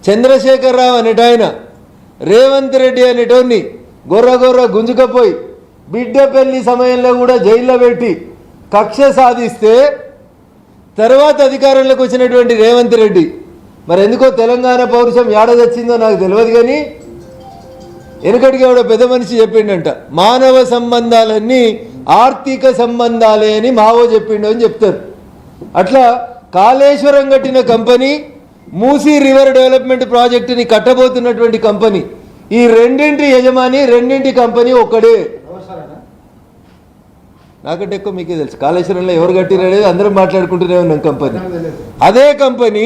చంద్రశేఖరరావు అనేటాయన రేవంత్ రెడ్డి అనేటోని గొర్ర గుంజుకపోయి బిడ్డ పెళ్లి సమయంలో కూడా జైల్లో పెట్టి కక్ష సాధిస్తే తర్వాత అధికారంలోకి వచ్చినటువంటి రేవంత్ రెడ్డి మరి ఎందుకో తెలంగాణ పౌరుషం ఏడదొచ్చిందో నాకు తెలియదు కానీ వెనుకటికి ఎవడో పెద్ద మనిషి చెప్పిండంట మానవ సంబంధాలన్నీ ఆర్థిక సంబంధాలే అని మావో చెప్పిండు అని చెప్తారు. అట్లా కాళేశ్వరం కట్టిన కంపెనీ మూసీ రివర్ డెవలప్మెంట్ ప్రాజెక్టుని కట్టబోతున్నటువంటి కంపెనీ ఈ రెండింటి యజమాని రెండింటి కంపెనీ ఒక్కడే. నాకంటే ఎక్కువ మీకే తెలుసు కాళేశ్వరంలో ఎవరు కట్టిరనేది అందరం మాట్లాడుకుంటూనే ఉన్నాం. కంపెనీ అదే కంపెనీ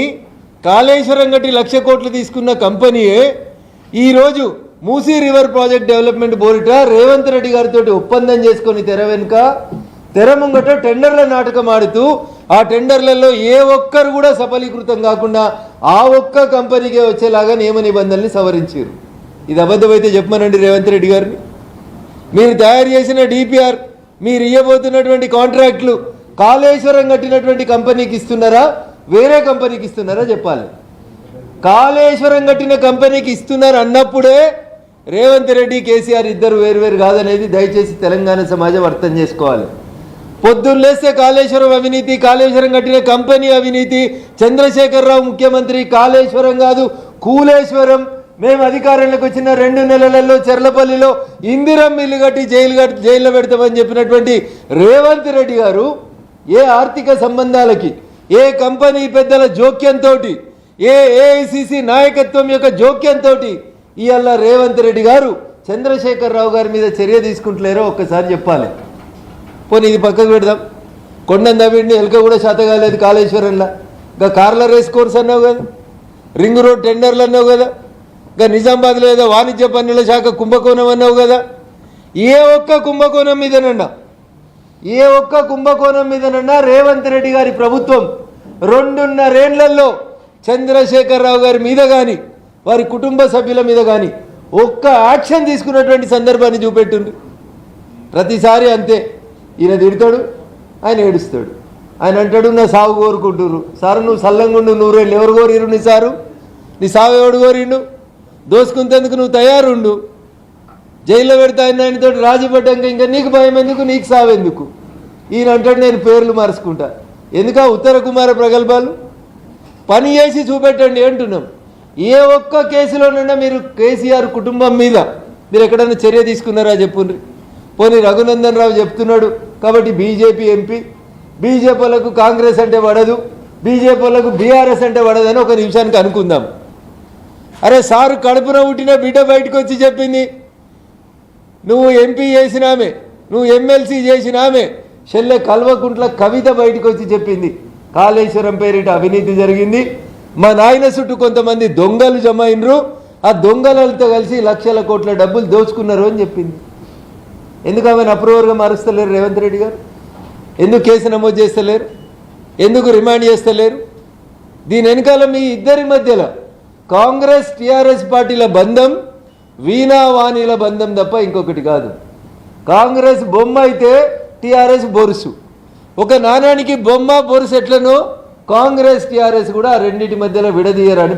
కాళేశ్వరం కట్టి 1,00,000 కోట్లు తీసుకున్న కంపెనీయే ఈరోజు మూసీ రివర్ ప్రాజెక్ట్ డెవలప్మెంట్ బోర్డుట రేవంత్ రెడ్డి గారితో ఒప్పందం చేసుకొని తెర వెనుక తెర ముంగట టెండర్ల నాటకం ఆడుతూ ఆ టెండర్లలో ఏ ఒక్కరు కూడా సఫలీకృతం కాకుండా ఆ ఒక్క కంపెనీకే వచ్చేలాగా నియమ నిబంధనల్ని సవరించారు. ఇది అబద్ధమైతే చెప్పమనండి రేవంత్ రెడ్డి గారిని. మీరు తయారు చేసిన డిపిఆర్ మీరు ఇవ్వబోతున్నటువంటి కాంట్రాక్ట్లు కాళేశ్వరం కట్టినటువంటి కంపెనీకి ఇస్తున్నారా వేరే కంపెనీకి ఇస్తున్నారా చెప్పాలి. కాళేశ్వరం కట్టిన కంపెనీకి ఇస్తున్నారు అన్నప్పుడే రేవంత్ రెడ్డి కేసీఆర్ ఇద్దరు వేరువేరు కాదనేది దయచేసి తెలంగాణ సమాజం అర్థం చేసుకోవాలి. పొద్దున్న లేస్తే కాళేశ్వరం అవినీతి, కాళేశ్వరం కట్టిన కంపెనీ అవినీతి, చంద్రశేఖరరావు ముఖ్యమంత్రి, కాళేశ్వరం కాదు కూలేశ్వరం, మేము అధికారంలోకి వచ్చిన 2 నెలలలో చెర్లపల్లిలో ఇందిరమ్మ ఇల్లు కట్టి జైల్లో పెడతామని చెప్పినటువంటి రేవంత్ రెడ్డి గారు ఏ ఆర్థిక సంబంధాలకి ఏ కంపెనీ పెద్దల జోక్యంతో ఏఐసిసి నాయకత్వం యొక్క జోక్యంతో ఇవాళ రేవంత్ రెడ్డి గారు చంద్రశేఖరరావు గారి మీద చర్య తీసుకుంటలేరో ఒక్కసారి చెప్పాలి. పోనీ ఇది పక్కకు పెడదాం. కొండందవిడిని ఎలక కూడా శాత కాలేదు కాళేశ్వరంలో. ఇంకా కార్ల రేస్ కోర్స్ అన్నావు కదా, రింగ్ రోడ్ టెండర్లు అన్నావు కదా, ఇంకా నిజామాబాద్లో ఏదో వాణిజ్య పన్నుల శాఖ కుంభకోణం అన్నావు కదా. ఏ ఒక్క కుంభకోణం మీదనన్నా రేవంత్ రెడ్డి గారి ప్రభుత్వం 2.5 ఏళ్లలో చంద్రశేఖరరావు గారి మీద కానీ వారి కుటుంబ సభ్యుల మీద కానీ ఒక్క యాక్షన్ తీసుకున్నటువంటి సందర్భాన్ని చూపెట్టుండ్రు. ప్రతిసారి అంతే, ఈయన తిడతాడు, ఆయన ఏడుస్తాడు, ఆయన అంటాడు నా సాగు కోరుకుంటున్నారు. సారు నువ్వు సల్లంగుండు 100 ఏళ్ళు, ఎవరు కోరిరు నీ సారు? నీ సాగు ఎవడు కోరిండు? దోసుకుంటేందుకు నువ్వు తయారుండు, జైల్లో పెడతా ఆయనతో రాజీ పడ్డాక ఇంకా నీకు భయం ఎందుకు, నీకు సావెందుకు? ఈయన అంటాడు నేను పేర్లు మార్చుకుంటా. ఎందుక ఉత్తర కుమార ప్రగల్భాలు? పని చేసి చూపెట్టండి అంటున్నాం. ఏ ఒక్క కేసులోనైనా మీరు కేసీఆర్ కుటుంబం మీద మీరు ఎక్కడైనా చర్య తీసుకున్నారా చెప్పుండ్రి. పోనీ రఘునందన్ రావు చెప్తున్నాడు కాబట్టి బీజేపీ ఎంపీ, బీజేపీ వాళ్ళకు కాంగ్రెస్ అంటే పడదు, బీజేపీ వాళ్ళకు బీఆర్ఎస్ అంటే పడదని ఒక నిమిషానికి అనుకుందాం. అరే సారు కడుపున పుట్టిన బిడ్డ బయటకు వచ్చి చెప్పింది, నువ్వు ఎంపీ చేసినామే, నువ్వు ఎమ్మెల్సీ చేసినామే. చెల్లె కల్వకుంట్ల కవిత బయటకు వచ్చి చెప్పింది కాళేశ్వరం పేరిట అవినీతి జరిగింది, మా నాయన చుట్టూ కొంతమంది దొంగలు జమ అయినరు, ఆ దొంగలతో కలిసి 1,00,000 కోట్ల డబ్బులు దోచుకున్నారు అని చెప్పింది. ఎందుకు ఆమెను అప్రూవర్గా మారుస్తలేరు రేవంత్ రెడ్డి గారు? ఎందుకు కేసు నమోదు చేస్తలేరు? ఎందుకు రిమాండ్ చేస్తలేరు? దీని వెనకాల మీ ఇద్దరి మధ్యలో కాంగ్రెస్ టీఆర్ఎస్ పార్టీల బంధం వీణావాణిల బంధం తప్ప ఇంకొకటి కాదు. కాంగ్రెస్ బొమ్మ అయితే టీఆర్ఎస్ బొరుసు. ఒక నాణానికి బొమ్మ బొరుసు ఎట్లనో కాంగ్రెస్ టీఆర్ఎస్ కూడా ఆ రెండింటి మధ్యలో విడదీయరని